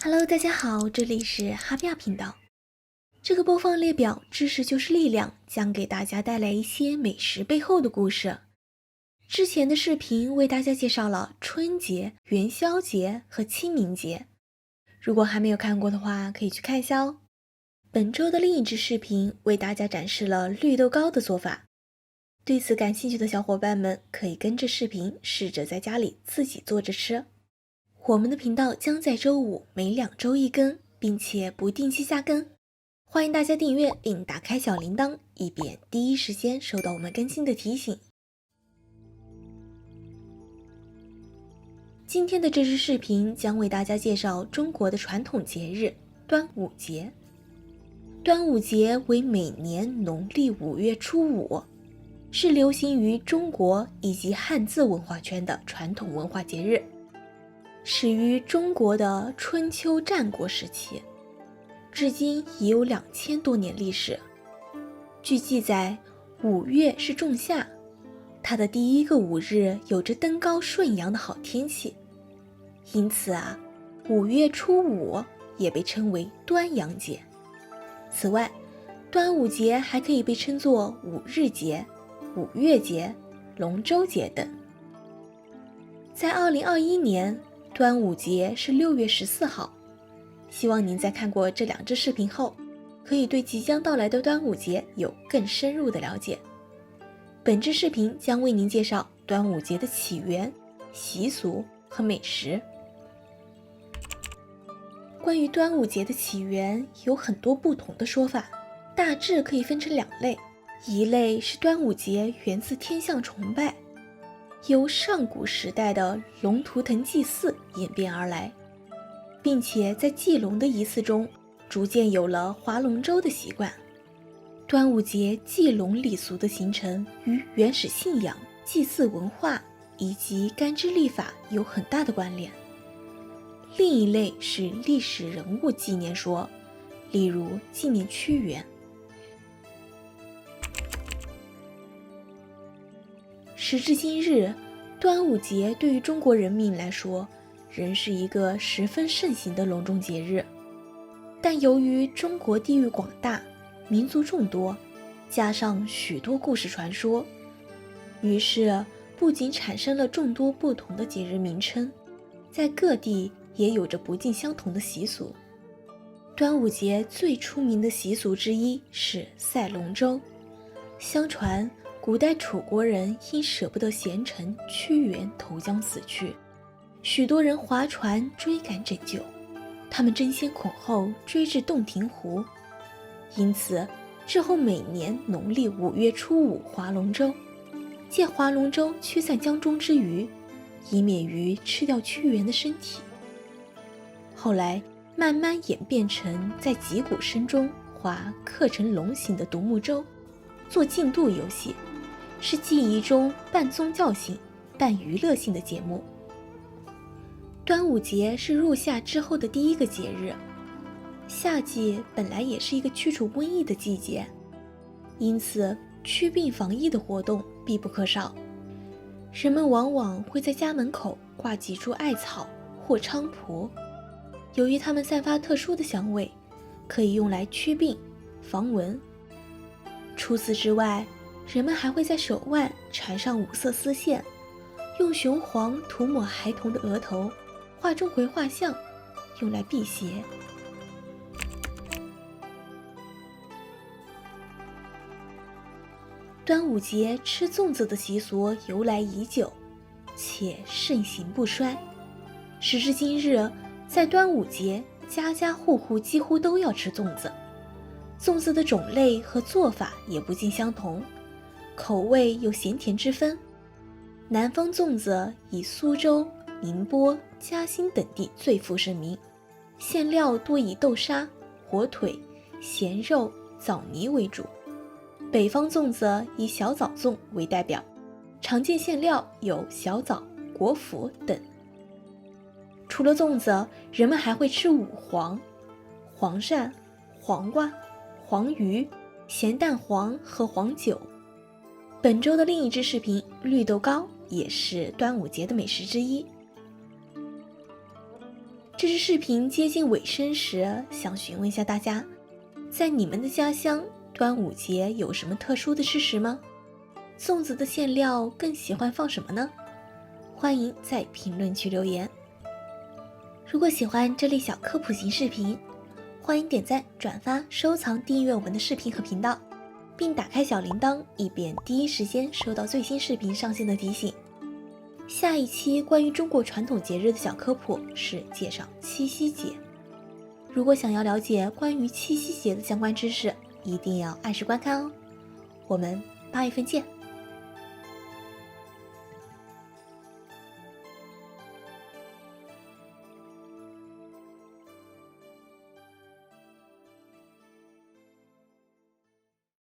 Hello，大家好，这里是哈比亚频道。这个播放列表知识就是力量，将给大家带来一些美食背后的故事。之前的视频为大家介绍了春节、元宵节和清明节，如果还没有看过的话，可以去看一下哦。本周的另一支视频为大家展示了绿豆糕的做法，对此感兴趣的小伙伴们可以跟着视频试着在家里自己做着吃。我们的频道将在周五每2周一更，并且不定期加更，欢迎大家订阅并打开小铃铛，以便第一时间收到我们更新的提醒。今天的这支视频将为大家介绍中国的传统节日端午节。端午节为每年农历5月初5，是流行于中国以及汉字文化圈的传统文化节日。始于中国的春秋战国时期，至今已有2000多年历史。据记载，5月是仲夏，它的第一个5日有着登高顺阳的好天气，因此5月初5也被称为端阳节。此外，端午节还可以被称作5日节、5月节、龙舟节等。在2021年，端午节是6月14号，希望您在看过这2支视频后，可以对即将到来的端午节有更深入的了解。本支视频将为您介绍端午节的起源、习俗和美食。关于端午节的起源有很多不同的说法，大致可以分成2类，一类是端午节源自天象崇拜，由上古时代的龙图腾祭祀演变而来，并且在祭龙的仪式中逐渐有了划龙舟的习惯。端午节祭龙礼俗的形成与原始信仰、祭祀文化以及干支历法有很大的关联。另一类是历史人物纪念说，例如纪念屈原。时至今日，端午节对于中国人民来说仍是一个十分盛行的隆重节日，但由于中国地域广大，民族众多，加上许多故事传说，于是不仅产生了众多不同的节日名称，在各地也有着不尽相同的习俗。端午节最出名的习俗之一是赛龙舟。相传古代楚国人因舍不得贤臣屈原投江死去，许多人划船追赶拯救，他们争先恐后追至洞庭湖，因此之后每年农历5月初5划龙舟，借划龙舟驱散江中之鱼，以免鱼吃掉屈原的身体。后来慢慢演变成在击鼓声中划刻成龙形的独木舟，做竞渡游戏，是记忆中半宗教性、半娱乐性的节目。端午节是入夏之后的第一个节日，夏季本来也是一个驱除瘟疫的季节，因此祛病防疫的活动必不可少。人们往往会在家门口挂几株艾草或菖蒲，由于它们散发特殊的香味，可以用来祛病、防蚊。除此之外，人们还会在手腕缠上5色丝线，用雄黄涂抹孩童的额头，画钟馗画像，用来辟邪。端午节吃粽子的习俗由来已久，且盛行不衰。时至今日，在端午节，家家户户几乎都要吃粽子。粽子的种类和做法也不尽相同，口味有咸甜之分。南方粽子以苏州、宁波、嘉兴等地最负盛名，馅料多以豆沙、火腿、咸肉、枣泥为主。北方粽子以小枣粽为代表，常见馅料有小枣、果脯等。除了粽子，人们还会吃五黄、黄鳝、黄瓜、黄鱼、咸蛋黄和黄酒。本周的另一支视频绿豆糕也是端午节的美食之一。这支视频接近尾声时，想询问一下大家，在你们的家乡，端午节有什么特殊的吃食吗？粽子的馅料更喜欢放什么呢？欢迎在评论区留言。如果喜欢这类小科普型视频，欢迎点赞、转发、收藏、订阅我们的视频和频道，并打开小铃铛，以便第一时间收到最新视频上线的提醒。下一期关于中国传统节日的小科普是介绍七夕节。如果想要了解关于七夕节的相关知识，一定要按时观看哦。我们8月份见。